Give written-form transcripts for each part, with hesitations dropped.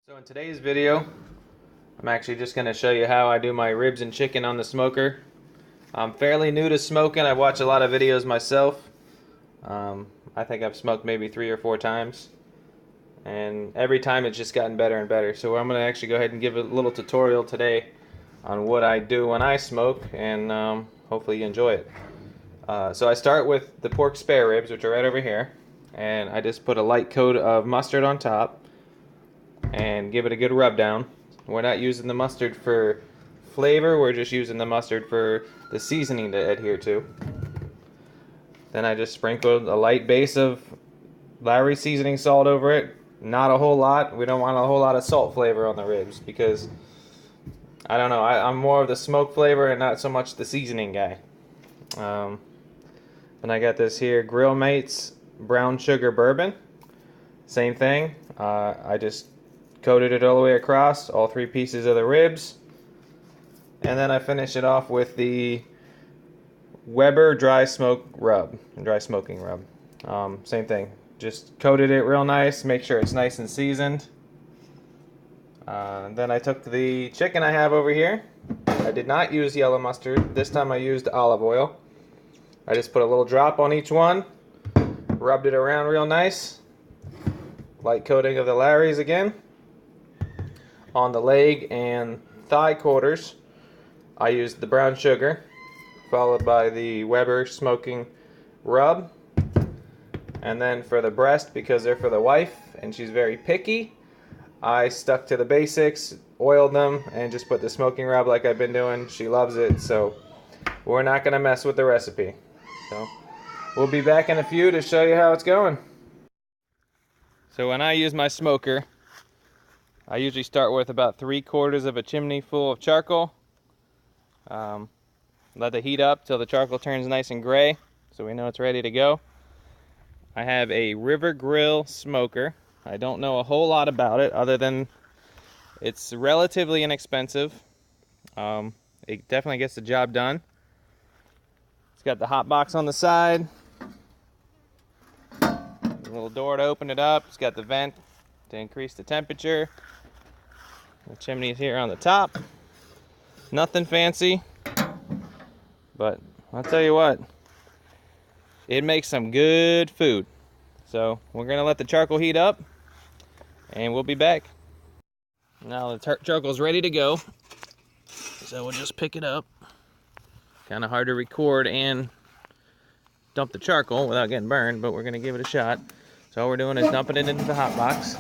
So in today's video, I'm actually just going to show you how I do my ribs and chicken on the smoker. I'm fairly new to smoking. I watch a lot of videos myself. I think I've smoked maybe 3 or 4 times. And every time it's just gotten better and better. So I'm going to actually go ahead and give a little tutorial today on what I do when I smoke, and hopefully you enjoy it. So I start with the pork spare ribs, which are right over here. And I just put a light coat of mustard on top and give it a good rub down. We're not using the mustard for flavor, we're just using the mustard for the seasoning to adhere to. Then I just sprinkled a light base of Lawry seasoning salt over it. Not a whole lot. We don't want a whole lot of salt flavor on the ribs because, I don't know, I'm more of the smoke flavor and not so much the seasoning guy. And I got this here Grill Mates brown sugar bourbon. Same thing. I just coated it all the way across, all 3 pieces of the ribs. And then I finish it off with the Weber dry smoking rub. Same thing. Just coated it real nice, make sure it's nice and seasoned. Then I took the chicken I have over here. I did not use yellow mustard. This time I used olive oil. I just put a little drop on each one, rubbed it around real nice. Light coating of the Lawry's again. On the leg and thigh quarters, I used the brown sugar, followed by the Weber smoking rub. And then for the breast, because they're for the wife and she's very picky, I stuck to the basics, oiled them, and just put the smoking rub like I've been doing. She loves it, so we're not going to mess with the recipe. So we'll be back in a few to show you how it's going. So when I use my smoker, I usually start with about 3/4 of a chimney full of charcoal. Let it heat up till the charcoal turns nice and gray, so we know it's ready to go. I have a River Grill smoker. I don't know a whole lot about it other than it's relatively inexpensive. It definitely gets the job done. It's got the hot box on the side, a little door to open it up. It's got the vent to increase the temperature. The chimney's here on the top. Nothing fancy, but I'll tell you what, it makes some good food. So we're gonna let the charcoal heat up and we'll be back. Now the charcoal's ready to go, so we'll just pick it up. Kind of hard to record and dump the charcoal without getting burned, but we're gonna give it a shot. So all we're doing is dumping it into the hot box.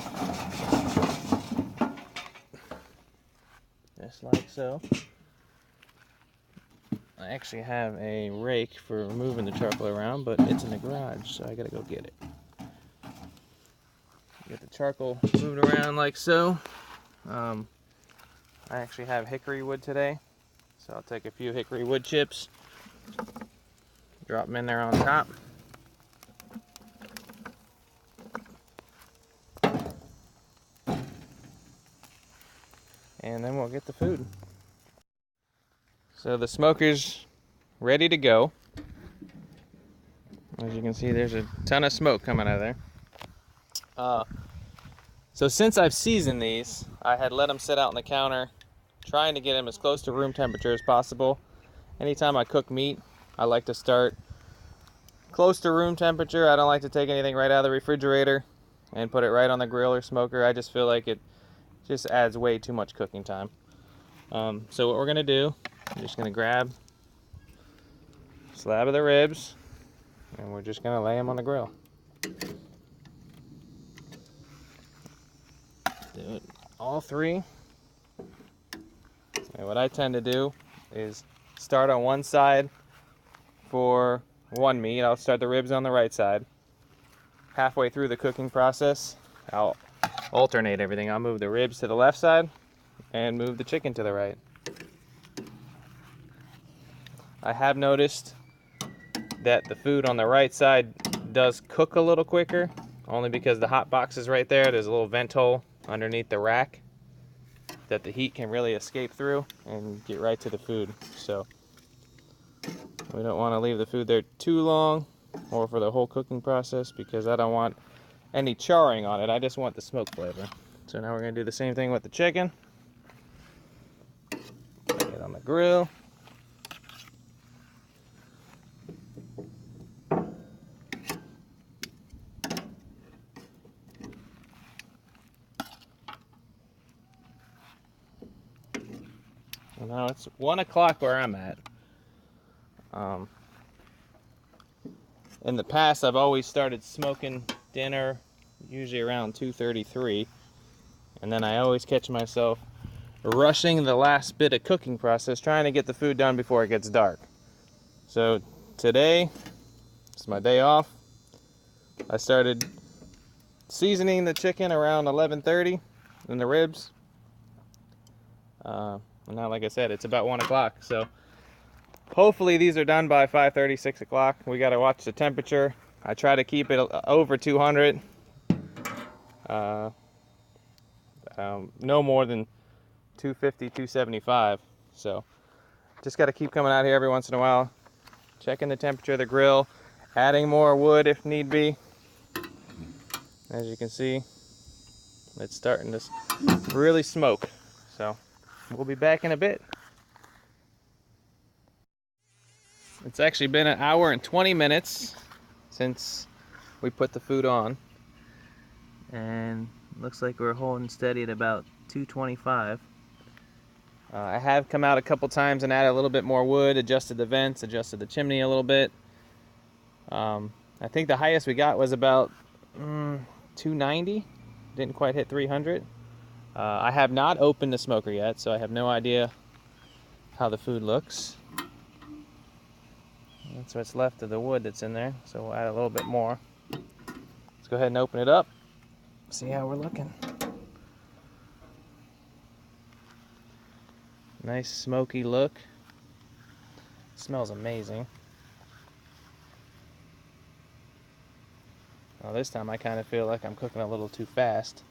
Just like so. I actually have a rake for moving the charcoal around, but it's in the garage, so I gotta go get it. Get the charcoal moved around like so. I actually have hickory wood today, so I'll take a few hickory wood chips, drop them in there on top. And then we'll get the food. So the smoker's ready to go. As you can see, there's a ton of smoke coming out of there. So since I've seasoned these, I had let them sit out on the counter, trying to get them as close to room temperature as possible. Anytime I cook meat, I like to start close to room temperature. I don't like to take anything right out of the refrigerator and put it right on the grill or smoker. I just feel like it just adds way too much cooking time. So what we're gonna do, I'm just gonna grab a slab of the ribs and we're just gonna lay them on the grill. Do it all 3. And what I tend to do is start on one side for one meat. I'll start the ribs on the right side. Halfway through the cooking process, I'll alternate everything. I'll move the ribs to the left side and move the chicken to the right. I have noticed that the food on the right side does cook a little quicker, only because the hot box is right there. There's a little vent hole underneath the rack that the heat can really escape through and get right to the food. So we don't want to leave the food there too long or for the whole cooking process, because I don't want any charring on it. I just want the smoke flavor. So now we're going to do the same thing with the chicken. Put it on the grill. Now it's 1 o'clock where I'm at. In the past, I've always started smoking dinner usually around 2:33, and then I always catch myself rushing the last bit of cooking process, trying to get the food done before it gets dark. So today, it's my day off. I started seasoning the chicken around 11:30 and the ribs. And now, like I said, it's about 1 o'clock, so hopefully these are done by 5:30, 6 o'clock. We got to watch the temperature. I try to keep it over 200. No more than 250, 275. So just got to keep coming out here every once in a while, checking the temperature of the grill, adding more wood if need be. As you can see, it's starting to really smoke. So we'll be back in a bit. It's actually been 1 hour and 20 minutes since we put the food on, and looks like we're holding steady at about 225. I have come out a couple times and added a little bit more wood, adjusted the vents, adjusted the chimney a little bit. I think the highest we got was about 290. Didn't quite hit 300. I have not opened the smoker yet, so I have no idea how the food looks. That's what's left of the wood that's in there, so we'll add a little bit more. Let's go ahead and open it up, see how we're looking. Nice smoky look. Smells amazing. Well, this time I kind of feel like I'm cooking a little too fast.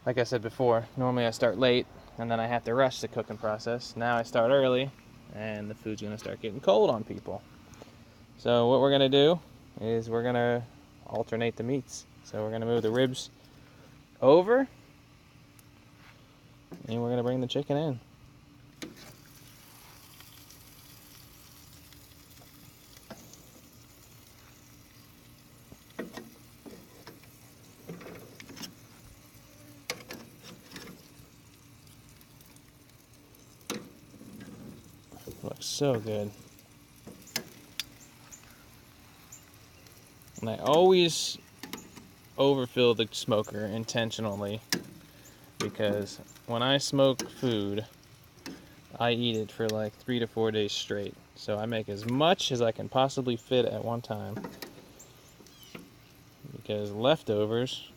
Like I said before, normally I start late and then I have to rush the cooking process. Now I start early and the food's gonna start getting cold on people. So what we're gonna do is we're gonna alternate the meats. So we're gonna move the ribs over and we're gonna bring the chicken in. Looks so good. And I always overfill the smoker intentionally because when I smoke food, I eat it for like 3 to 4 days straight. So I make as much as I can possibly fit at one time because leftovers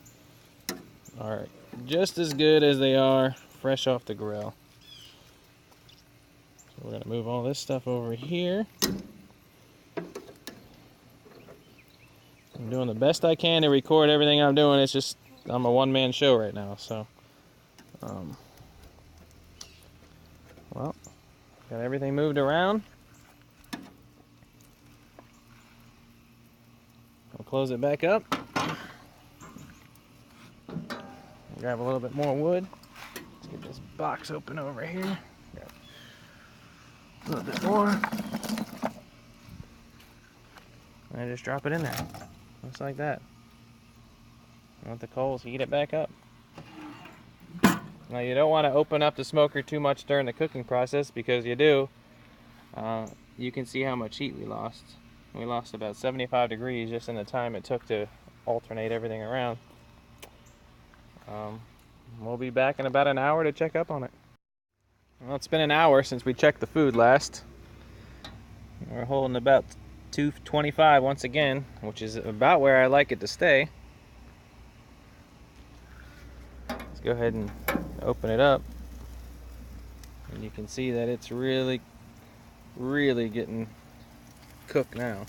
are just as good as they are fresh off the grill. So we're gonna move all this stuff over here. I'm doing the best I can to record everything I'm doing. It's just I'm a one-man show right now, so well, got everything moved around. I'll close it back up. Grab a little bit more wood. Let's get this box open over here. Grab a little bit more. And just drop it in there. Just like that. Let the coals heat it back up. Now you don't want to open up the smoker too much during the cooking process because you do. You can see how much heat we lost. We lost about 75 degrees just in the time it took to alternate everything around. We'll be back in about 1 hour to check up on it. Well, it's been 1 hour since we checked the food last. We're holding about 225 once again, which is about where I like it to stay. Let's go ahead and open it up. And you can see that it's really getting cooked now.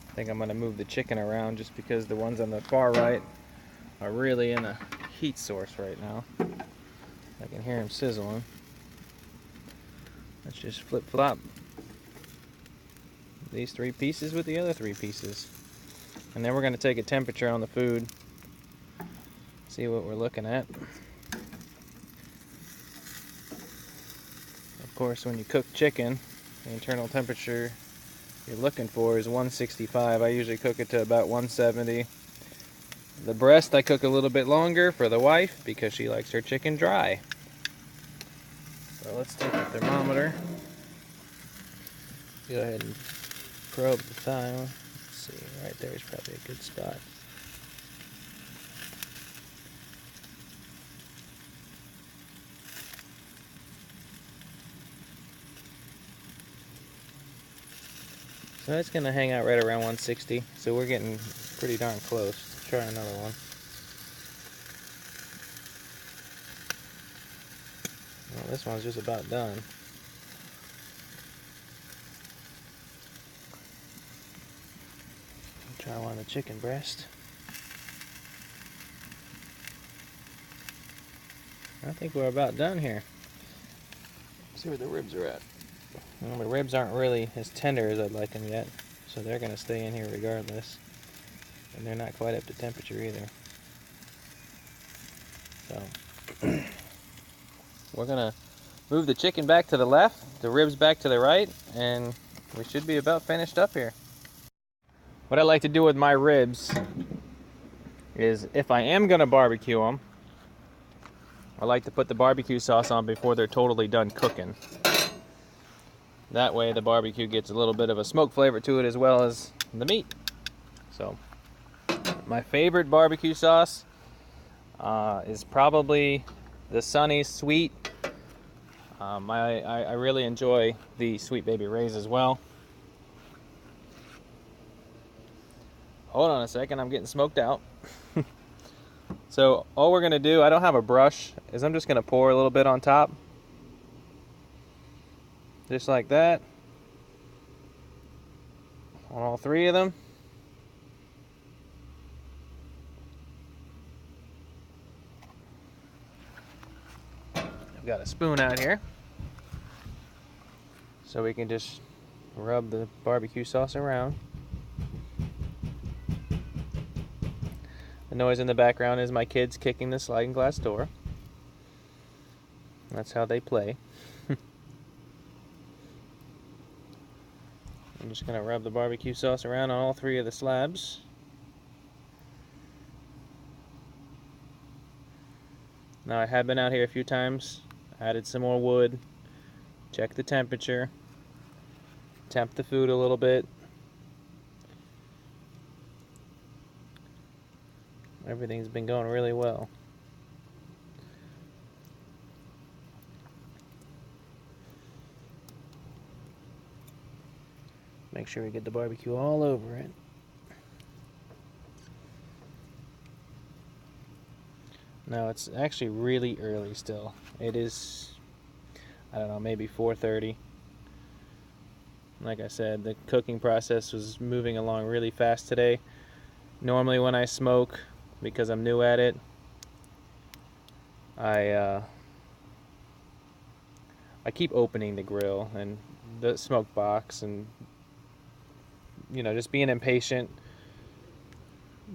I think I'm going to move the chicken around just because the ones on the far right are really in a heat source right now. I can hear them sizzling. Let's just flip-flop these 3 pieces with the other 3 pieces. And then we're going to take a temperature on the food, see what we're looking at. Of course, when you cook chicken, the internal temperature you're looking for is 165. I usually cook it to about 170. The breast I cook a little bit longer for the wife because she likes her chicken dry. So let's take the thermometer. Go ahead and probe the thigh. Let's see, right there is probably a good spot. So that's going to hang out right around 160. So we're getting pretty darn close. Let's try another one. Well, this one's just about done. Try one of the chicken breast. I think we're about done here. Let's see where the ribs are at. Well, the ribs aren't really as tender as I'd like them yet, so they're going to stay in here regardless. And they're not quite up to temperature either. So we're going to move the chicken back to the left, the ribs back to the right, and we should be about finished up here. What I like to do with my ribs is, if I am going to barbecue them, I like to put the barbecue sauce on before they're totally done cooking. That way the barbecue gets a little bit of a smoke flavor to it as well as the meat. So my favorite barbecue sauce is probably the Sunny Sweet. I really enjoy the Sweet Baby Ray's as well. Hold on a second, I'm getting smoked out. So all we're gonna do, I don't have a brush, is I'm just gonna pour a little bit on top. Just like that. On all three of them. I've got a spoon out here, so we can just rub the barbecue sauce around. The noise in the background is my kids kicking the sliding glass door. That's how they play. I'm just going to rub the barbecue sauce around on all three of the slabs. Now I have been out here a few times, added some more wood, check the temperature, temp the food a little bit. Everything's been going really well. Make sure we get the barbecue all over it. No, it's actually really early still. It is, I don't know, maybe 4:30. Like I said, the cooking process was moving along really fast today. Normally when I smoke, because I'm new at it, I keep opening the grill and the smoke box and, you know, just being impatient,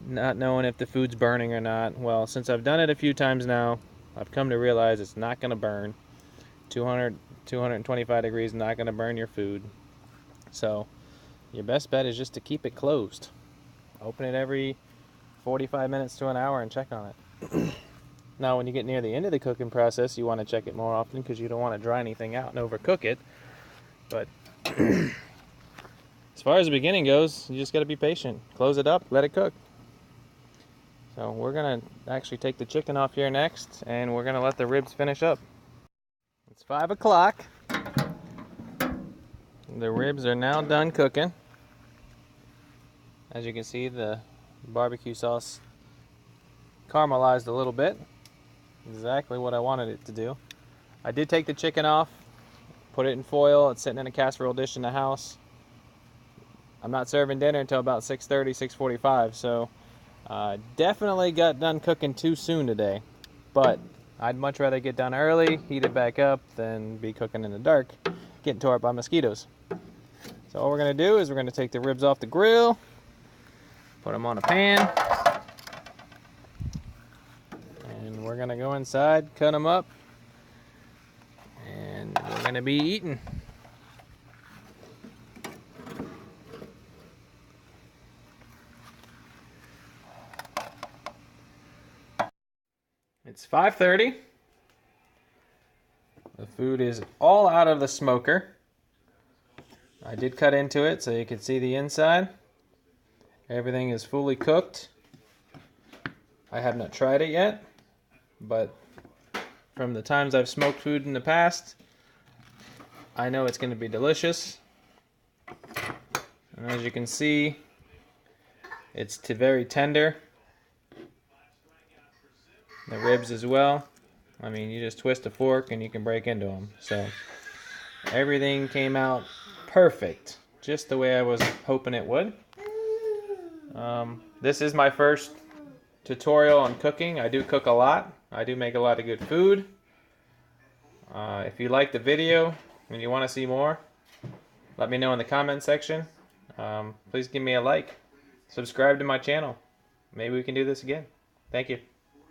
not knowing if the food's burning or not. Well, since I've done it a few times now, I've come to realize it's not going to burn. 225 degrees not going to burn your food. So your best bet is just to keep it closed. Open it every 45 minutes to an hour and check on it. Now when you get near the end of the cooking process, you want to check it more often because you don't want to dry anything out and overcook it. But as far as the beginning goes, you just got to be patient. Close it up, let it cook. So we're going to actually take the chicken off here next, and we're going to let the ribs finish up. It's 5 o'clock. The ribs are now done cooking. As you can see, the barbecue sauce caramelized a little bit. Exactly what I wanted it to do. I did take the chicken off, put it in foil. It's sitting in a casserole dish in the house. I'm not serving dinner until about 6:30, 6:45, so definitely got done cooking too soon today. But I'd much rather get done early, heat it back up, than be cooking in the dark, getting tore up by mosquitoes. So all we're going to do is we're going to take the ribs off the grill, Put them on a pan. And we're gonna go inside, cut them up, and we're gonna be eating. It's 5:30. The food is all out of the smoker. I did cut into it so you can see the inside. Everything is fully cooked. I have not tried it yet, but from the times I've smoked food in the past, I know it's going to be delicious. And as you can see, it's very tender. The ribs as well. I mean, you just twist a fork and you can break into them. So everything came out perfect, just the way I was hoping it would. This is my first tutorial on cooking. I do cook a lot. I do make a lot of good food. If you like the video and you want to see more, let me know in the comment section. Please give me a like. Subscribe to my channel. Maybe we can do this again. Thank you.